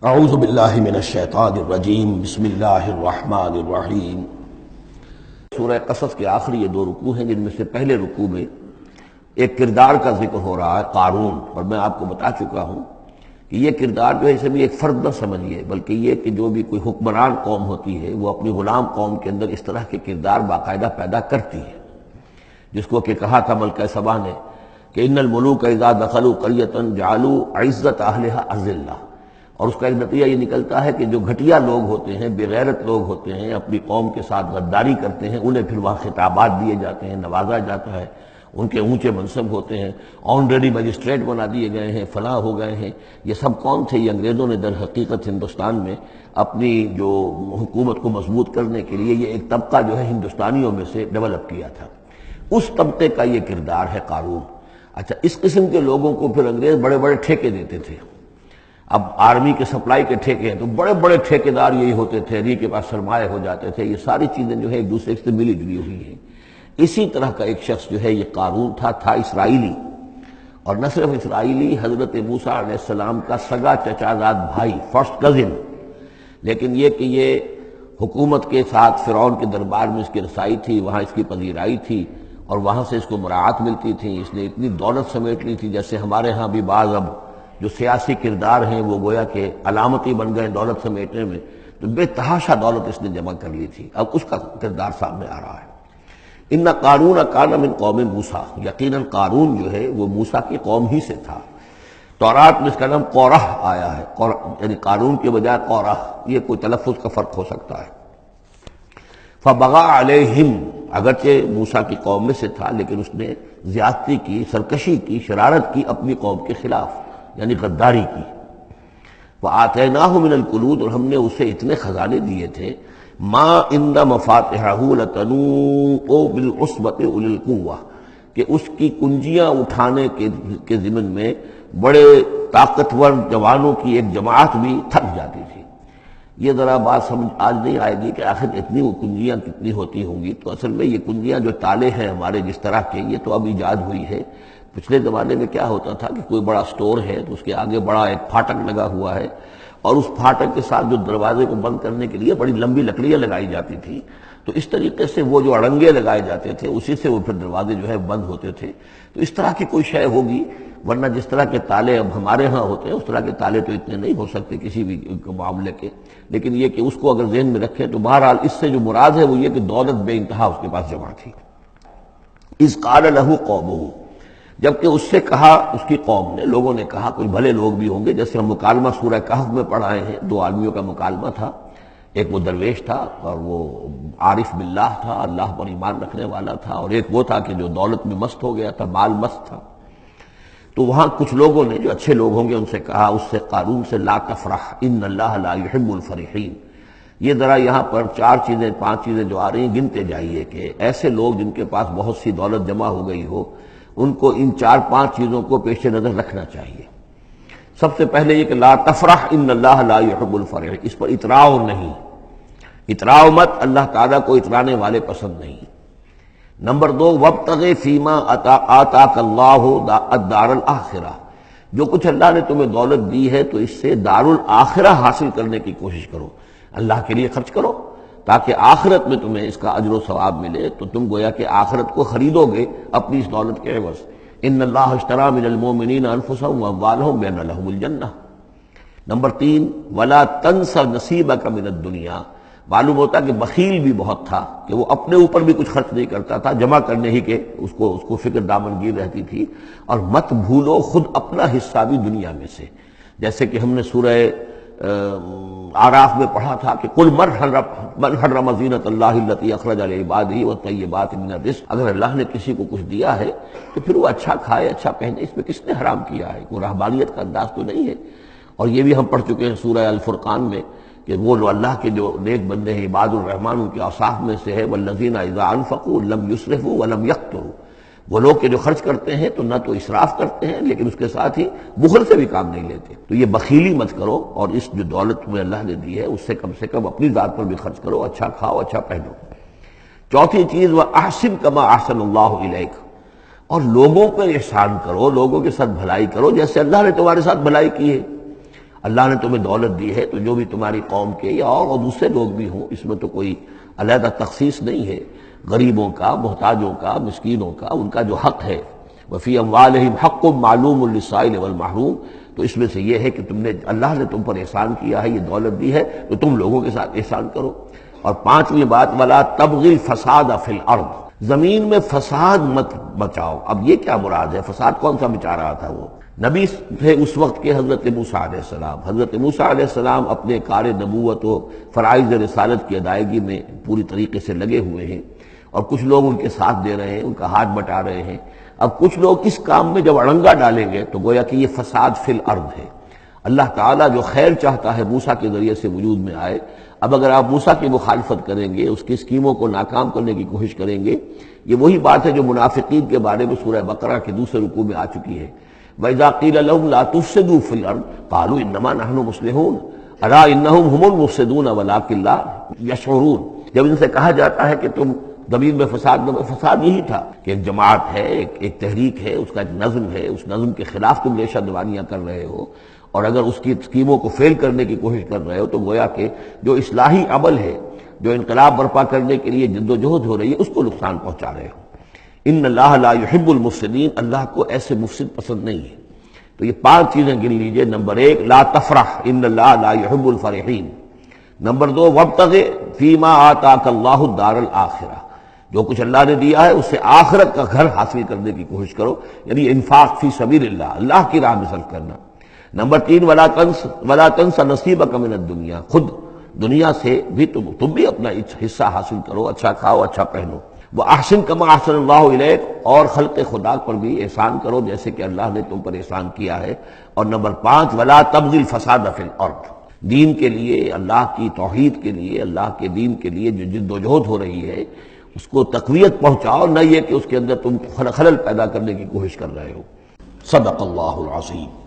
اعوذ باللہ من الشیطان الرجیم بسم اللہ الرحمن الرحیم۔ سورہ قصص کے آخری یہ دو رکوع ہیں، جن میں سے پہلے رکوع میں ایک کردار کا ذکر ہو رہا ہے، قارون، اور میں آپ کو بتا چکا ہوں کہ یہ کردار جو ہے اسے بھی ایک فرد نہ سمجھیے، بلکہ یہ کہ جو بھی کوئی حکمران قوم ہوتی ہے وہ اپنی غلام قوم کے اندر اس طرح کے کردار باقاعدہ پیدا کرتی ہے، جس کو کہ کہا تھا ملکہ سبا نے کہ ان الملوک اذا دخلوا قریۃ جعلوا عزت اہلھا اذلہ، اور اس کا ایک نتیجہ یہ نکلتا ہے کہ جو گھٹیا لوگ ہوتے ہیں، بے غیرت لوگ ہوتے ہیں، اپنی قوم کے ساتھ غداری کرتے ہیں، انہیں پھر وہاں خطابات دیے جاتے ہیں، نوازا جاتا ہے، ان کے اونچے منصب ہوتے ہیں، آنریڈی مجسٹریٹ بنا دیے گئے ہیں، فلاں ہو گئے ہیں۔ یہ سب کون تھے؟ یہ انگریزوں نے در حقیقت ہندوستان میں اپنی جو حکومت کو مضبوط کرنے کے لیے یہ ایک طبقہ جو ہے ہندوستانیوں میں سے ڈیولپ کیا تھا، اس طبقے کا یہ کردار ہے قارون۔ اچھا، اس قسم کے لوگوں کو پھر انگریز بڑے بڑے ٹھیکے دیتے تھے۔ اب آرمی کے سپلائی کے ٹھیکے ہیں تو بڑے بڑے ٹھیکیدار یہی ہوتے تھے، انہی کے پاس سرمایہ ہو جاتے تھے۔ یہ ساری چیزیں جو ہے ایک دوسرے سے ملی جلی ہوئی ہیں۔ اسی طرح کا ایک شخص جو ہے یہ قارون تھا اسرائیلی، اور نہ صرف اسرائیلی، حضرت موسیٰ علیہ السلام کا سگا چچا زاد بھائی، فرسٹ کزن، لیکن یہ کہ یہ حکومت کے ساتھ فرعون کے دربار میں اس کی رسائی تھی، وہاں اس کی پذیرائی تھی، اور وہاں سے اس کو مراعات ملتی تھی۔ اس نے اتنی دولت سمیٹ لی تھی، جیسے ہمارے ہاں بھی بعض اب جو سیاسی کردار ہیں وہ گویا کہ علامتی بن گئے دولت سمیٹنے میں، تو بے تحاشا دولت اس نے جمع کر لی تھی۔ اب اس کا کردار سامنے آ رہا ہے۔ ان قارون کان من قوم موسیٰ، یقیناً قارون جو ہے وہ موسیٰ کی قوم ہی سے تھا۔ تورات میں اس کا نام قورہ آیا ہے، یعنی قارون کے بجائے قورہ، یہ کوئی تلفظ کا فرق ہو سکتا ہے۔ فبغى علیہم، اگرچہ موسیٰ کی قوم میں سے تھا لیکن اس نے زیادتی کی، سرکشی کی، شرارت کی اپنی قوم کے خلاف، یعنی غداری کی۔ وآتیناہ من الکنوز، اور ہم نے اسے اتنے خزانے دیے تھے، ما ان مفاتحہ لتنوء بالعصبۃ اولي القوہ، کہ اس کی کنجیاں اٹھانے کے ضمن میں بڑے طاقتور جوانوں کی ایک جماعت بھی تھک جاتی تھی۔ یہ ذرا بات سمجھ آج نہیں آئے گی کہ آخر اتنی وہ کنجیاں کتنی ہوتی ہوں گی، تو اصل میں یہ کنجیاں جو تالے ہیں ہمارے جس طرح کے، یہ تو اب ایجاد ہوئی ہے۔ پچھلے زمانے میں کیا ہوتا تھا کہ کوئی بڑا سٹور ہے تو اس کے آگے بڑا ایک پھاٹک لگا ہوا ہے، اور اس پھاٹک کے ساتھ جو دروازے کو بند کرنے کے لیے بڑی لمبی لکڑیاں لگائی جاتی تھیں، تو اس طریقے سے وہ جو اڑنگے لگائے جاتے تھے اسی سے وہ پھر دروازے جو ہے بند ہوتے تھے۔ تو اس طرح کی کوئی شے ہوگی، ورنہ جس طرح کے تالے اب ہمارے ہاں ہوتے ہیں اس طرح کے تالے تو اتنے نہیں ہو سکتے کسی بھی معاملے کے، لیکن یہ کہ اس کو اگر ذہن میں رکھیں تو بہرحال اس سے جو مراد ہے وہ یہ کہ دولت بے انتہا اس کے پاس جمع تھی۔ اذ قال له قومه، جبکہ اس سے کہا اس کی قوم نے، لوگوں نے کہا، کچھ بھلے لوگ بھی ہوں گے، جیسے ہم مکالمہ سورہ کہف میں پڑھ آئے ہیں، دو آدمیوں کا مکالمہ تھا، ایک وہ درویش تھا اور وہ عارف باللہ تھا، اللہ پر ایمان رکھنے والا تھا، اور ایک وہ تھا کہ جو دولت میں مست ہو گیا تھا، مال مست تھا۔ تو وہاں کچھ لوگوں نے جو اچھے لوگ ہوں گے ان سے کہا، اس سے قارون سے، لا تفرح ان اللہ لا يحب الفرحین۔ یہ ذرا یہاں پر پانچ چیزیں جو آ رہی ہیں گنتے جائیے کہ ایسے لوگ جن کے پاس بہت سی دولت جمع ہو گئی ہو، ان کو ان 4-5 چیزوں کو پیش نظر رکھنا چاہیے۔ سب سے پہلے یہ کہ لا تفرح ان اللہ لا يحب الفرح، اس پر اتراؤ نہیں، اتراؤ مت، اللہ تعالیٰ کو اترانے والے پسند نہیں۔ نمبر 2، وابتغ فیما آتاک اللہ الدار الآخرہ، جو کچھ اللہ نے تمہیں دولت دی ہے تو اس سے دار الآخرہ حاصل کرنے کی کوشش کرو، اللہ کے لیے خرچ کرو تاکہ آخرت میں تمہیں اس کا اجر و ثواب ملے، تو تم گویا کہ آخرت کو خریدو گے اپنی اس دولت کے عوض۔ ان اللہ اشتری من المؤمنین انفسهم واموالهم بان لهم الجنہ۔ نمبر 3، ولا تنس نصیبک من الدنیا، معلوم ہوتا کہ بخیل بھی بہت تھا کہ وہ اپنے اوپر بھی کچھ خرچ نہیں کرتا تھا، جمع کرنے ہی کے اس کو فکر دامنگیر رہتی تھی۔ اور مت بھولو خود اپنا حصہ بھی دنیا میں سے، جیسے کہ ہم نے سورہ اعراف میں پڑھا تھا کہ قل من حرم زینۃ اللہ التی اخرج لعبادہ والطیبات من الرزق، اگر اللہ نے کسی کو کچھ دیا ہے تو پھر وہ اچھا کھائے، اچھا پہنے، اس میں کس نے حرام کیا ہے؟ کوئی رہبانیت کا انداز تو نہیں ہے۔ اور یہ بھی ہم پڑھ چکے ہیں سورہ الفرقان میں کہ وہ اللہ کے جو نیک بندے ہیں، عباد الرحمن، ان کے اوصاف میں سے ہے والذین اذا انفقوا لم یسرفوا ولم یقتروا، وہ لوگ کہ جو خرچ کرتے ہیں تو نہ تو اسراف کرتے ہیں لیکن اس کے ساتھ ہی بخل سے بھی کام نہیں لیتے۔ تو یہ بخیلی مت کرو، اور اس جو دولت تمہیں اللہ نے دی ہے اس سے کم اپنی ذات پر بھی خرچ کرو، اچھا کھاؤ، اچھا پہنو۔ چوتھی چیز، وَأَحْسِنْ كَمَا أَحْسَنَ اللَّهُ إِلَيْكَ، اور لوگوں پر احسان کرو، لوگوں کے ساتھ بھلائی کرو جیسے اللہ نے تمہارے ساتھ بھلائی کی ہے۔ اللہ نے تمہیں دولت دی ہے تو جو بھی تمہاری قوم کے یا اور دوسرے لوگ بھی ہوں، اس میں تو کوئی علیحدہ تخصیص نہیں ہے، غریبوں کا، محتاجوں کا، مسکینوں کا، ان کا جو حق ہے، وفی اموالہم حق معلوم للسائل والمحروم، تو اس میں سے یہ ہے کہ اللہ نے تم پر احسان کیا ہے، یہ دولت دی ہے تو تم لوگوں کے ساتھ احسان کرو۔ اور پانچویں بات، ولا تبغی الفساد فی الارض، زمین میں فساد مت بچاؤ۔ اب یہ کیا مراد ہے؟ فساد کون سا مچا رہا تھا؟ وہ نبی تھے اس وقت کے حضرت موسیٰ علیہ السلام۔ حضرت موسیٰ علیہ السلام اپنے کار نبوت و فرائض رسالت کی ادائیگی میں پوری طریقے سے لگے ہوئے ہیں، اور کچھ لوگ ان کے ساتھ دے رہے ہیں، ان کا ہاتھ بٹا رہے ہیں۔ اب کچھ لوگ اس کام میں جب اڑنگا ڈالیں گے تو گویا کہ یہ فساد فی الارض ہے۔ اللہ تعالیٰ جو خیر چاہتا ہے موسیٰ کے ذریعے سے وجود میں آئے، اب اگر آپ موسیٰ کی مخالفت کریں گے، اس کی اسکیموں کو ناکام کرنے کی کوشش کریں گے، یہ وہی بات ہے جو منافقین کے بارے میں سورہ بقرہ کے دوسرے رکوع میں آ چکی ہے۔ وَإِذَا قِيلَ لَهُمْ لَا تُفْسِدُوا فِي الْأَرْضِ قَالُوا إِنَّمَا نَحْنُ مُصْلِحُونَ أَلَا إِنَّهُمْ هُمُ الْمُفْسِدُونَ وَلَٰكِن لَا يَشْعُرُونَ۔ جب ان سے کہا جاتا ہے کہ تم زمین میں فساد یہی تھا کہ ایک جماعت ہے، ایک تحریک ہے، اس کا ایک نظم ہے، اس نظم کے خلاف تم ریشہ دوانیاں کر رہے ہو، اور اگر اس کی اسکیموں کو فیل کرنے کی کوشش کر رہے ہو تو گویا کہ جو اصلاحی عمل ہے، جو انقلاب برپا کرنے کے لیے جد و جہد ہو رہی ہے، اس کو نقصان پہنچا رہے ہو۔ ان اللہ لا يحب المفسدین، اللہ کو ایسے مفسد پسند نہیں ہے۔ تو یہ پانچ چیزیں گن لیجئے۔ نمبر ایک، لا تفرح ان اللہ لا يحب الفرحین۔ نمبر دو، وابتغ فیما آتاک اللہ الدار الآخرہ، جو کچھ اللہ نے دیا ہے اس سے آخرت کا گھر حاصل کرنے کی کوشش کرو، یعنی انفاق فی سبیل اللہ، اللہ کی راہ میں صرف کرنا۔ نمبر تین، ولا تنس نصیبک من الدنیا، خود دنیا سے بھی تم بھی اپنا حصہ حاصل کرو، اچھا کھاؤ، اچھا پہنو۔ وَأَحْسِن كَمَا أَحْسَنَ اللَّهُ إِلَيْكَ، اور خلق خدا پر بھی احسان کرو جیسے کہ اللہ نے تم پر احسان کیا ہے۔ اور نمبر پانچ، وَلَا تَبْغِ الْفَسَادَ فِي الْأَرْضِ، دین کے لیے، اللہ کی توحید کے لیے، اللہ کے دین کے لیے جو جد و جہد ہو رہی ہے اس کو تقویت پہنچاؤ، نہ یہ کہ اس کے اندر تم خلل پیدا کرنے کی کوشش کر رہے ہو۔ صدق اللہ العظیم۔